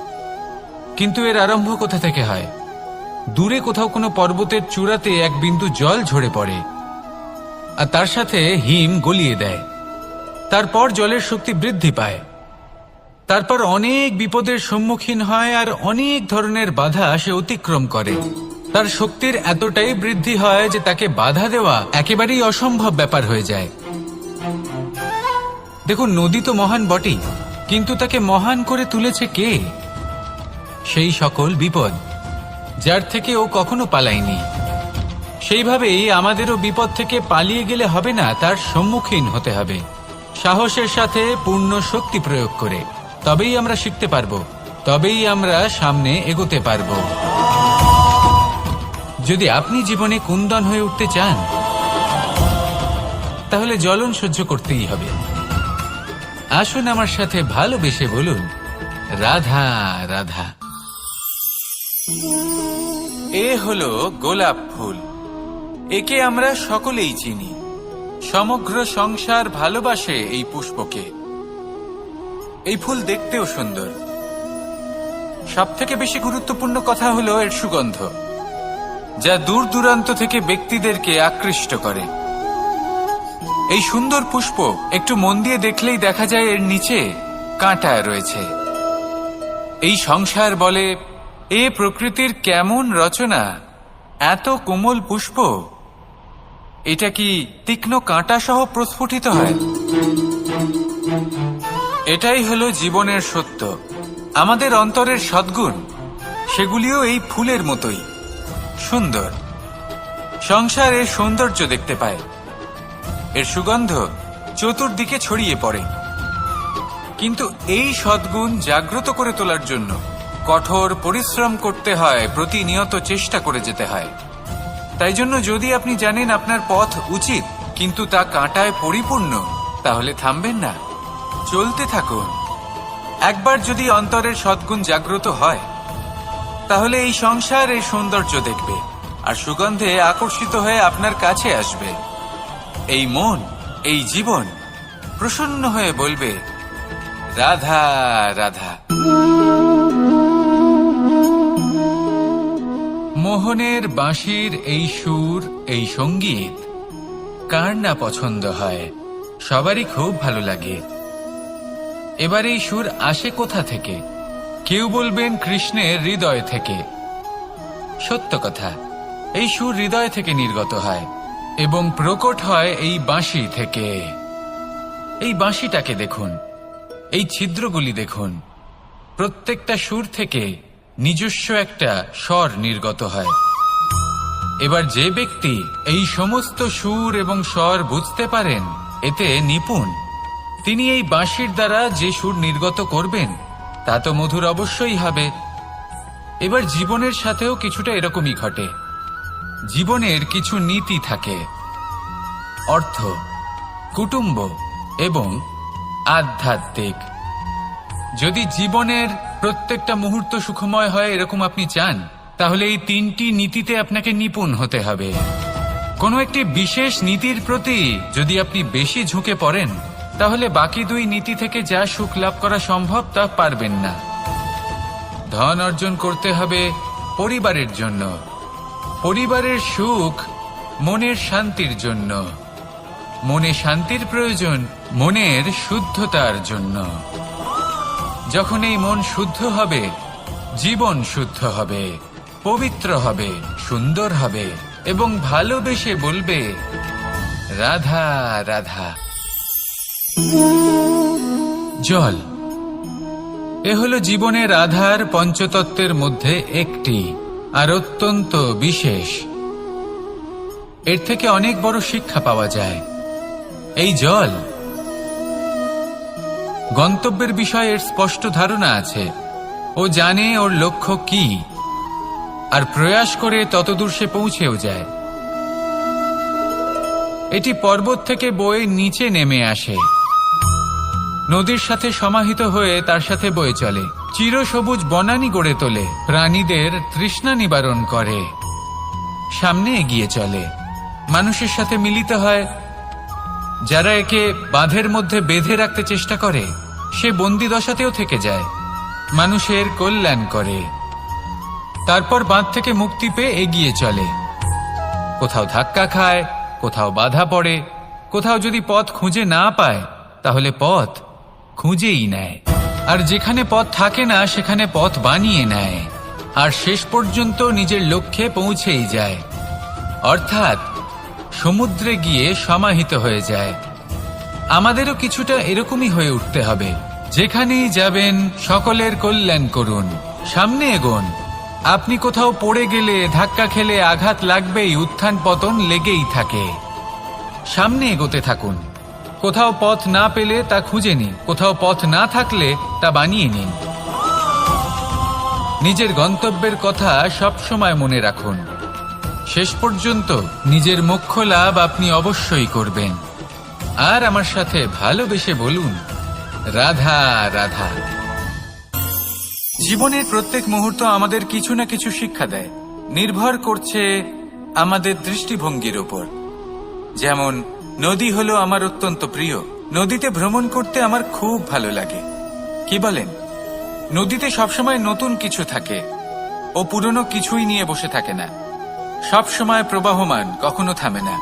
কিন্তু এর আরম্ভ কোথা থেকে হয়? দূরে কোথাও কোনো পর্বতের চূড়াতে এক বিন্দু জল ঝরে পড়ে আর তার সাথে হিম গলিয়ে দেয়। তারপর জলের শক্তি বৃদ্ধি পায়। তারপর অনেক বিপদের সম্মুখীন হয় আর অনেক ধরনের বাধা সে অতিক্রম করে। তার শক্তির এতটাই বৃদ্ধি হয় যে তাকে বাধা দেওয়া একেবারেই অসম্ভব ব্যাপার হয়ে যায়। দেখুন, নদী তো মহান বটেই, কিন্তু তাকে মহান করে তুলেছে কে? সেই সকল বিপদ যার থেকে ও কখনো পালায়নি। সেইভাবেই আমাদেরও বিপদ থেকে পালিয়ে গেলে হবে না, তার সম্মুখীন হতে হবে সাহসের সাথে, পূর্ণ শক্তি প্রয়োগ করে। তবেই আমরা শিখতে পারবো, তবেই আমরা সামনে এগোতে পারবো। যদি আপনি জীবনে কুন্দন হয়ে উঠতে চান, তাহলে জ্বলন সহ্য করতেই হবে। আসুন আমার সাথে ভালোবেসে বলুন, রাধা রাধা। এ হলো গোলাপ ফুল। একে আমরা সকলেই চিনি। সমগ্র সংসার ভালোবাসে এই পুষ্পকে। এই ফুল দেখতেও সুন্দর। সবথেকে বেশি গুরুত্বপূর্ণ কথা হলো এর সুগন্ধ, যা দূর দূরান্ত থেকে ব্যক্তিদেরকে আকৃষ্ট করে। এই সুন্দর পুষ্প একটু মন দিয়ে দেখলেই দেখা যায় এর নিচে কাঁটা রয়েছে। এই সংসার বলে, এ প্রকৃতির কেমন রচনা, এত কোমল পুষ্প, এটা কি তীক্ষ্ণ কাঁটা সহ প্রস্ফুটিত হয়? এটাই হলো জীবনের সত্য। আমাদের অন্তরের সদ্গুণ, সেগুলিও এই ফুলের মতোই সুন্দর। সংসার এর সৌন্দর্য দেখতে পায়, এর সুগন্ধ চতুর্দিকে ছড়িয়ে পড়ে। কিন্তু এই সদ্গুণ জাগ্রত করে তোলার জন্য কঠোর পরিশ্রম করতে হয়, প্রতিনিয়ত চেষ্টা করে যেতে হয়। তাই জন্য যদি আপনি জানেন আপনার পথ উচিত কিন্তু তা কাঁটায় পরিপূর্ণ, তাহলে থামবেন না, চলতে থাকুন। একবার যদি অন্তরের সদ্গুণ জাগ্রত হয়, তাহলে এই সংসার এই সৌন্দর্য দেখবে আর সুগন্ধে আকর্ষিত হয়ে আপনার কাছে আসবে। এই মন, এই জীবন প্রসন্ন হয়ে বলবে, রাধা রাধা। মোহনের বাঁশির এই সুর, এই সঙ্গীত কার না পছন্দ হয়? সবারই খুব ভালো লাগে। এবার এই সুর আসে কোথা থেকে? কেউ বলবেন কৃষ্ণের হৃদয় থেকে। সত্য কথা, এই সুর হৃদয় থেকে নির্গত হয় এবং প্রকট হয় এই বাঁশি থেকে। এই বাঁশিটাকে দেখুন, এই ছিদ্রগুলি দেখুন, প্রত্যেকটা সুর থেকে নিজস্ব একটা স্বর নির্গত হয়। এবার যে ব্যক্তি এই সমস্ত সুর এবং স্বর বুঝতে পারেন, এতে নিপুণ, তিনি এই বাঁশির দ্বারা যে সুর নির্গত করবেন তা তো মধুর অবশ্যই হবে। এবার জীবনের সাথেও কিছুটা এরকমই ঘটে। জীবনের কিছু নীতি থাকে, অর্থ, কুটুম্ব এবং আধ্যাত্মিক। যদি জীবনের প্রত্যেকটা মুহূর্ত সুখময় হয় এরকম আপনি চান, তাহলে এই তিনটি নীতিতে আপনাকে নিপুণ হতে হবে। কোনো একটি বিশেষ নীতির প্রতি যদি আপনি বেশি ঝুঁকে পড়েন, তাহলে বাকি দুই নীতি থেকে যা সুখ লাভ করা সম্ভব তা পারবেন না। ধন অর্জন করতে হবে পরিবারের জন্য, পরিবারের সুখ মনের শান্তির জন্য, মনে শান্তির প্রয়োজন মনের শুদ্ধতার জন্য। যখন এই মন শুদ্ধ হবে, জীবন শুদ্ধ হবে, পবিত্র হবে, সুন্দর হবে এবং ভালোবেসে বলবে, রাধা রাধা। জল, এ হলো জীবনের আধার পঞ্চতত্ত্বের মধ্যে একটি, আর অত্যন্ত বিশেষ। এর থেকে অনেক বড় শিক্ষা পাওয়া যায়। এই জল, গন্তব্যের বিষয়ে এর স্পষ্ট ধারণা আছে। ও জানে ওর লক্ষ্য কি, আর প্রয়াস করে ততদূর সে পৌঁছেও যায়। এটি পর্বত থেকে বয়ে নিচে নেমে আসে, নদীর সাথে সমাহিত হয়ে তার সাথে বয়ে চলে, চিরসবুজ বনানী গড়ে তোলে, প্রাণীদের তৃষ্ণা নিবারণ করে, সামনে এগিয়ে চলে, মানুষের সাথে মিলিত হয়। যারা একে বাঁধের মধ্যে বেঁধে রাখতে চেষ্টা করে, সে বন্দি দশাতেও থেকে যায়, মানুষের কল্যাণ করে। তারপর বাঁধ থেকে মুক্তি পেয়ে এগিয়ে চলে। কোথাও ধাক্কা খায়, কোথাও বাধা পড়ে, কোথাও যদি পথ খুঁজে না পায় তাহলে পথ খুঁজেই নেয়, আর যেখানে পথ থাকে না সেখানে পথ বানিয়ে নেয়, আর শেষ পর্যন্ত নিজের লক্ষ্যে পৌঁছেই যায়, অর্থাৎ সমুদ্রে গিয়ে সমাহিত হয়ে যায়। আমাদেরও কিছুটা এরকমই হয়ে উঠতে হবে। যেখানেই যাবেন সকলের কল্যাণ করুন, সামনে এগোন। আপনি কোথাও পড়ে গেলে, ধাক্কা খেলে আঘাত লাগবেই, উত্থান পতন লেগেই থাকে। সামনে এগোতে থাকুন। কোথাও পথ না পেলে তা খুঁজে নিন, কোথাও পথ না থাকলে তা বানিয়ে নিন। নিজের গন্তব্যের কথা সবসময় মনে রাখুন। শেষ পর্যন্ত নিজের মোক্ষ লাভ আপনি অবশ্যই করবেন। আর আমার সাথে ভালোবেসে বলুন, রাধা রাধা। জীবনের প্রত্যেক মুহূর্ত আমাদের কিছু না কিছু শিক্ষা দেয়, নির্ভর করছে আমাদের দৃষ্টিভঙ্গির উপর। যেমন নদী হলো আমার অত্যন্ত প্রিয়। নদীতে ভ্রমণ করতে আমার খুব ভালো লাগে। কি বলেন? নদীতে সবসময় নতুন কিছু থাকে, ও পুরনো কিছুই নিয়ে বসে থাকে না। সবসময় প্রবাহমান, কখনো থামে না।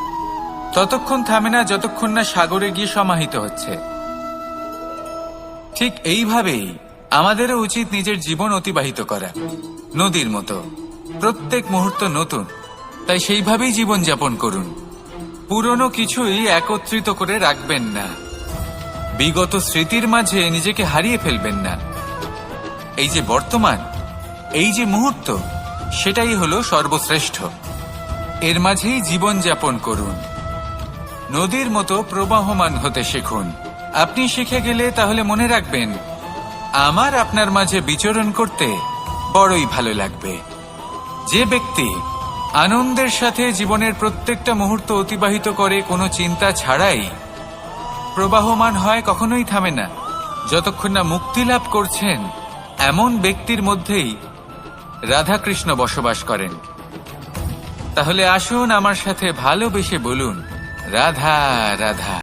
ততক্ষণ থামে না যতক্ষণ না সাগরে গিয়ে সমাহিত হচ্ছে। ঠিক এইভাবেই আমাদেরও উচিত নিজের জীবন অতিবাহিত করা, নদীর মতো। প্রত্যেক মুহূর্ত নতুন, তাই সেইভাবেই জীবন যাপন করুন। পুরনো কিছুই একত্রিত করে রাখবেন না, বিগত স্মৃতির মাঝে নিজেকে হারিয়ে ফেলবেন না। এই যে বর্তমান, এই যে মুহূর্ত, সেটাই হলো সর্বশ্রেষ্ঠ। এর মাঝেই জীবন যাপন করুন। নদীর মতো প্রবাহমান হতে শিখুন। আপনি শিখে গেলে তাহলে মনে রাখবেন, আমার আপনার মাঝে বিচরণ করতে বড়ই ভালো লাগবে। যে ব্যক্তি আনন্দের সাথে জীবনের প্রত্যেকটা মুহূর্ত অতিবাহিত করে, কোনো চিন্তা ছাড়াই প্রবাহমান হয়, কখনোই থামে না, যতক্ষণ না মুক্তি লাভ করছেন, এমন ব্যক্তির মধ্যেই রাধাকৃষ্ণ বসবাস করেন। তাহলে আসুন আমার সাথে ভালোবেসে বলুন, রাধা রাধা।